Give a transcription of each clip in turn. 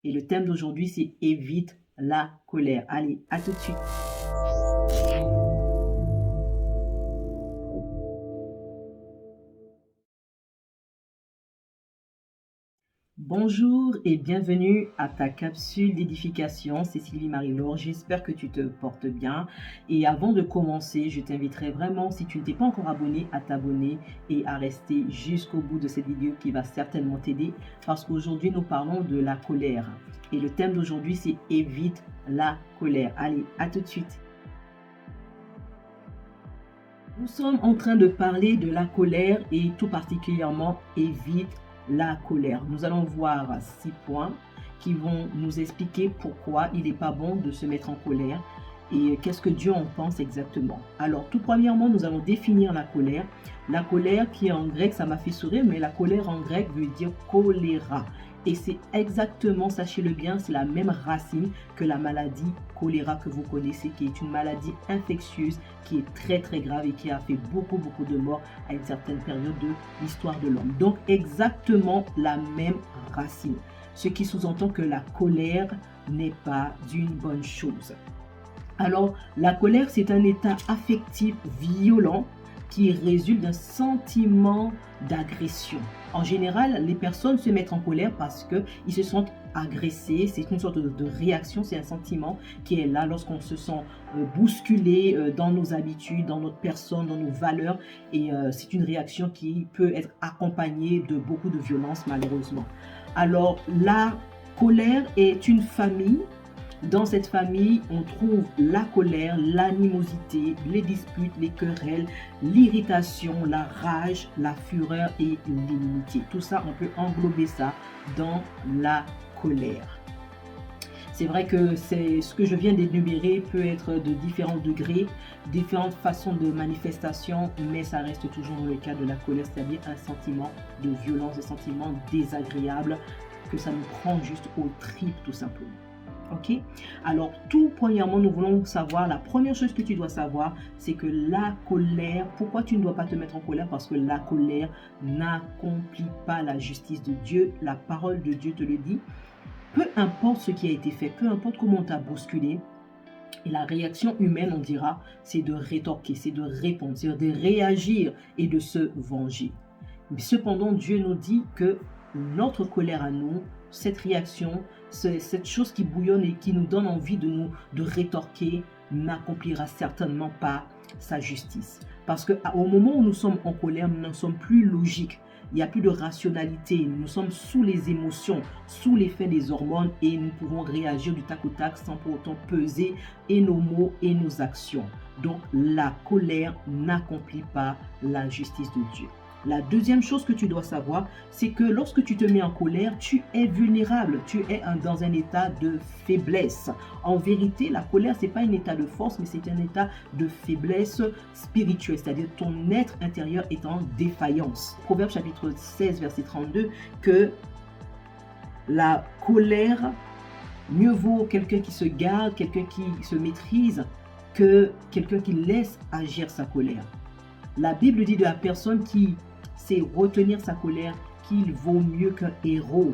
Et le thème d'aujourd'hui, c'est évite la colère. Allez, à tout de suite. Bonjour et bienvenue à ta capsule d'édification. C'est Sylvie Marie-Laure. J'espère que tu te portes bien. Et avant de commencer, je t'inviterai vraiment, si tu ne t'es pas encore abonné, à t'abonner et à rester jusqu'au bout de cette vidéo qui va certainement t'aider parce qu'aujourd'hui, nous parlons de la colère. Et le thème d'aujourd'hui, c'est évite la colère. Allez, à tout de suite. Nous sommes en train de parler de la colère et tout particulièrement évite la colère. Nous allons voir 6 points qui vont nous expliquer pourquoi il n'est pas bon de se mettre en colère et qu'est-ce que Dieu en pense exactement. Alors, tout premièrement, nous allons définir la colère. La colère qui est en grec, ça m'a fait sourire, mais la colère en grec veut dire choléra. Et c'est exactement, sachez-le bien, c'est la même racine que la maladie choléra que vous connaissez, qui est une maladie infectieuse, qui est très très grave et qui a fait beaucoup de morts à une certaine période de l'histoire de l'homme. Donc exactement la même racine. Ce qui sous-entend que la colère n'est pas une bonne chose. Alors, la colère, c'est un état affectif violent qui résulte d'un sentiment d'agression. En général, les personnes se mettent en colère parce qu'ils se sentent agressés. C'est une sorte de réaction, c'est un sentiment qui est là lorsqu'on se sent bousculé dans nos habitudes, dans notre personne, dans nos valeurs. Et c'est une réaction qui peut être accompagnée de beaucoup de violence, malheureusement. Alors, la colère est une famille. Dans cette famille, on trouve la colère, l'animosité, les disputes, les querelles, l'irritation, la rage, la fureur et l'inimitié. Tout ça, on peut englober ça dans la colère. C'est vrai que ce que je viens d'énumérer peut être de différents degrés, différentes façons de manifestation, mais ça reste toujours dans le cas de la colère, c'est-à-dire un sentiment de violence, un sentiment désagréable que ça nous prend juste aux tripes tout simplement. Ok? Alors, tout premièrement, nous voulons savoir, la première chose que tu dois savoir, c'est que la colère, pourquoi tu ne dois pas te mettre en colère? Parce que la colère n'accomplit pas la justice de Dieu. La parole de Dieu te le dit. Peu importe ce qui a été fait, peu importe comment on t'a bousculé, et la réaction humaine, on dira, c'est de rétorquer, c'est de répondre, c'est de réagir et de se venger. Mais cependant, Dieu nous dit que notre colère à nous, cette réaction, cette chose qui bouillonne et qui nous donne envie de rétorquer, n'accomplira certainement pas sa justice. Parce qu'au moment où nous sommes en colère, nous ne sommes plus logiques. Il n'y a plus de rationalité. Nous sommes sous les émotions, sous l'effet des hormones et nous pouvons réagir du tac au tac sans pour autant peser et nos mots et nos actions. Donc la colère n'accomplit pas la justice de Dieu. La deuxième chose que tu dois savoir, c'est que lorsque tu te mets en colère, tu es vulnérable, tu es dans un état de faiblesse. En vérité, la colère, ce n'est pas un état de force, mais c'est un état de faiblesse spirituelle, c'est-à-dire ton être intérieur est en défaillance. Proverbe chapitre 16, verset 32, que la colère, mieux vaut quelqu'un qui se garde, quelqu'un qui se maîtrise, que quelqu'un qui laisse agir sa colère. La Bible dit de la personne qui sait retenir sa colère qu'il vaut mieux qu'un héros.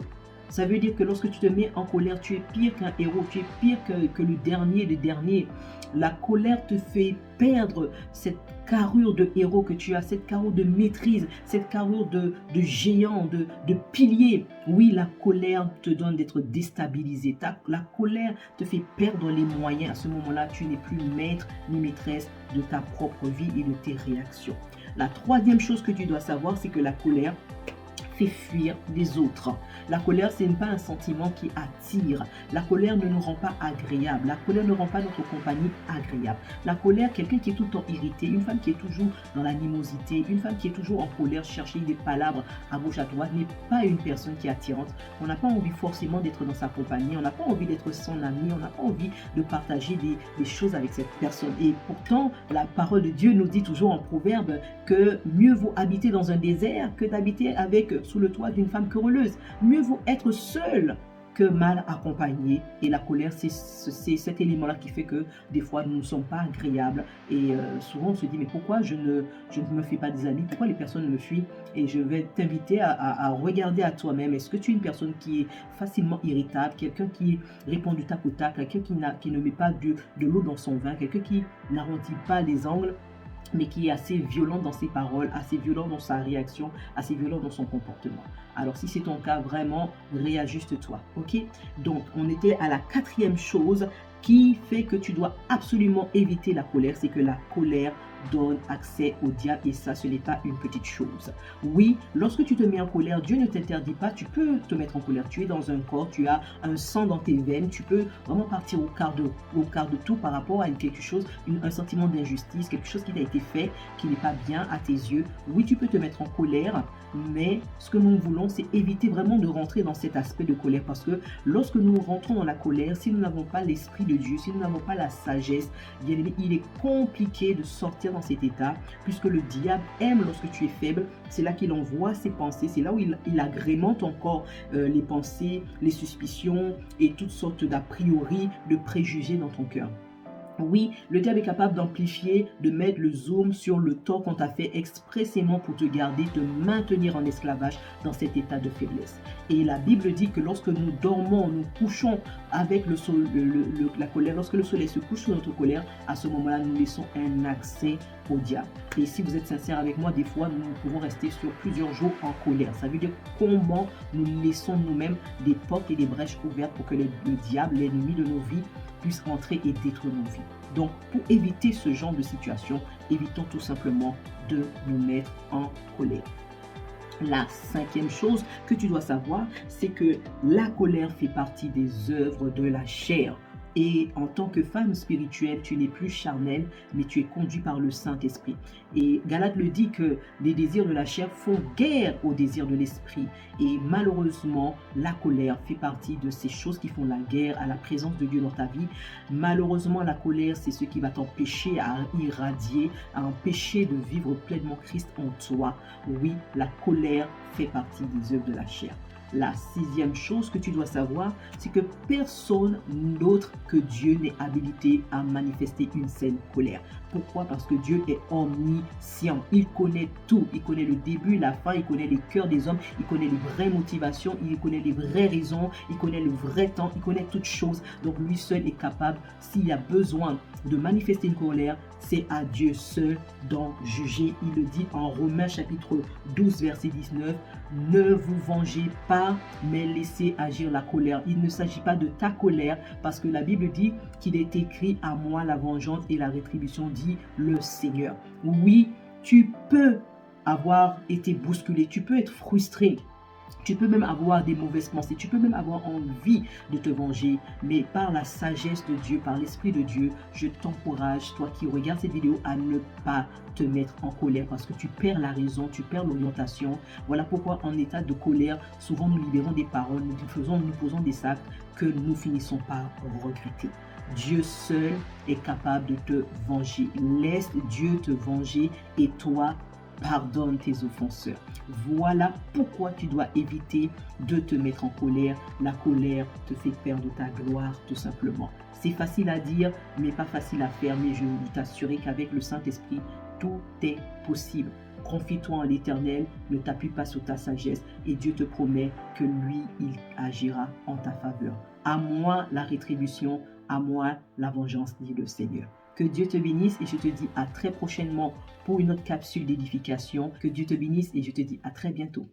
Ça veut dire que lorsque tu te mets en colère, tu es pire qu'un héros, tu es pire que le dernier des derniers. La colère te fait perdre cette carrure de héros que tu as, cette carrure de maîtrise, cette carrure de géant, de pilier. Oui, la colère te donne d'être déstabilisé. La colère te fait perdre les moyens. À ce moment-là, tu n'es plus maître ni maîtresse de ta propre vie et de tes réactions. La troisième chose que tu dois savoir, c'est que la colère fait fuir les autres. La colère, ce n'est pas un sentiment qui attire. La colère ne nous rend pas agréable. La colère ne rend pas notre compagnie agréable. La colère, quelqu'un qui est tout le temps irrité, une femme qui est toujours dans l'animosité, une femme qui est toujours en colère, chercher des palabres à gauche à droite, n'est pas une personne qui est attirante. On n'a pas envie forcément d'être dans sa compagnie, on n'a pas envie d'être son ami, on n'a pas envie de partager des choses avec cette personne. Et pourtant, la parole de Dieu nous dit toujours en proverbe que mieux vaut habiter dans un désert que d'habiter sous le toit d'une femme querelleuse. Mieux vaut être seul que mal accompagné. Et la colère, c'est cet élément-là qui fait que des fois, nous ne sommes pas agréables. Et souvent, on se dit, mais pourquoi je ne me fais pas des amis? Pourquoi les personnes me fuient? Et je vais t'inviter à regarder à toi-même. Est-ce que tu es une personne qui est facilement irritable, quelqu'un qui répond du tac au tac, quelqu'un qui ne met pas de l'eau dans son vin, quelqu'un qui n'arrondit pas les angles, mais qui est assez violent dans ses paroles, assez violent dans sa réaction, assez violent dans son comportement? Alors, si c'est ton cas, vraiment, réajuste-toi, ok? Donc, on était à la 4e chose qui fait que tu dois absolument éviter la colère, c'est que la colère donne accès au diable, et ça, ce n'est pas une petite chose. Oui, lorsque tu te mets en colère, Dieu ne t'interdit pas, tu peux te mettre en colère, tu es dans un corps, tu as un sang dans tes veines, tu peux vraiment partir au quart de tout par rapport à quelque chose, un sentiment d'injustice, quelque chose qui t'a été fait, qui n'est pas bien à tes yeux. Oui, tu peux te mettre en colère, mais ce que nous voulons, c'est éviter vraiment de rentrer dans cet aspect de colère, parce que lorsque nous rentrons dans la colère, si nous n'avons pas l'esprit de Dieu, si nous n'avons pas la sagesse, bien aimé, il est compliqué de sortir dans cet état, puisque le diable aime lorsque tu es faible. C'est là qu'il envoie ses pensées, c'est là où il agrémente encore les pensées, les suspicions et toutes sortes d'a priori, de préjugés dans ton cœur. Oui, le diable est capable d'amplifier, de mettre le zoom sur le tort qu'on t'a fait expressément pour te garder, te maintenir en esclavage dans cet état de faiblesse. Et la Bible dit que lorsque nous dormons, nous couchons avec la colère, lorsque le soleil se couche sur notre colère, à ce moment-là, nous laissons un accès au diable. Et si vous êtes sincère avec moi, des fois, nous pouvons rester sur plusieurs jours en colère. Ça veut dire comment nous laissons nous-mêmes des portes et des brèches ouvertes pour que le diable, l'ennemi de nos vies, puisse entrer et détruire nos vies. Donc, pour éviter ce genre de situation, évitons tout simplement de nous mettre en colère. La 5e chose que tu dois savoir, c'est que la colère fait partie des œuvres de la chair. Et en tant que femme spirituelle, tu n'es plus charnelle, mais tu es conduit par le Saint-Esprit. Et Galate le dit que les désirs de la chair font guerre aux désirs de l'esprit. Et malheureusement, la colère fait partie de ces choses qui font la guerre à la présence de Dieu dans ta vie. Malheureusement, la colère, c'est ce qui va t'empêcher à irradier, à empêcher de vivre pleinement Christ en toi. Oui, la colère fait partie des œuvres de la chair. La 6e chose que tu dois savoir, c'est que personne d'autre que Dieu n'est habilité à manifester une saine colère. Pourquoi? Parce que Dieu est omniscient. Il connaît tout. Il connaît le début, la fin, il connaît les cœurs des hommes, il connaît les vraies motivations, il connaît les vraies raisons, il connaît le vrai temps, il connaît toutes choses. Donc lui seul est capable, s'il y a besoin de manifester une colère, c'est à Dieu seul d'en juger. Il le dit en Romains chapitre 12, verset 19. Ne vous vengez pas, mais laissez agir la colère. Il ne s'agit pas de ta colère, parce que la Bible dit qu'il est écrit: à moi la vengeance et la rétribution, dit le Seigneur. Oui, tu peux avoir été bousculé, tu peux être frustré. Tu peux même avoir des mauvaises pensées, tu peux même avoir envie de te venger, mais par la sagesse de Dieu, par l'Esprit de Dieu, je t'encourage, toi qui regardes cette vidéo, à ne pas te mettre en colère, parce que tu perds la raison, tu perds l'orientation. Voilà pourquoi en état de colère, souvent nous libérons des paroles, nous posons des actes que nous finissons par regretter. Dieu seul est capable de te venger. Laisse Dieu te venger et toi, pardonne tes offenseurs. Voilà pourquoi tu dois éviter de te mettre en colère. La colère te fait perdre ta gloire, tout simplement. C'est facile à dire, mais pas facile à faire. Mais je veux t'assurer qu'avec le Saint-Esprit, tout est possible. Confie-toi en l'Éternel, ne t'appuie pas sur ta sagesse, et Dieu te promet que lui, il agira en ta faveur. À moi la rétribution, à moi la vengeance, dit le Seigneur. Que Dieu te bénisse, et je te dis à très prochainement pour une autre capsule d'édification. Que Dieu te bénisse et je te dis à très bientôt.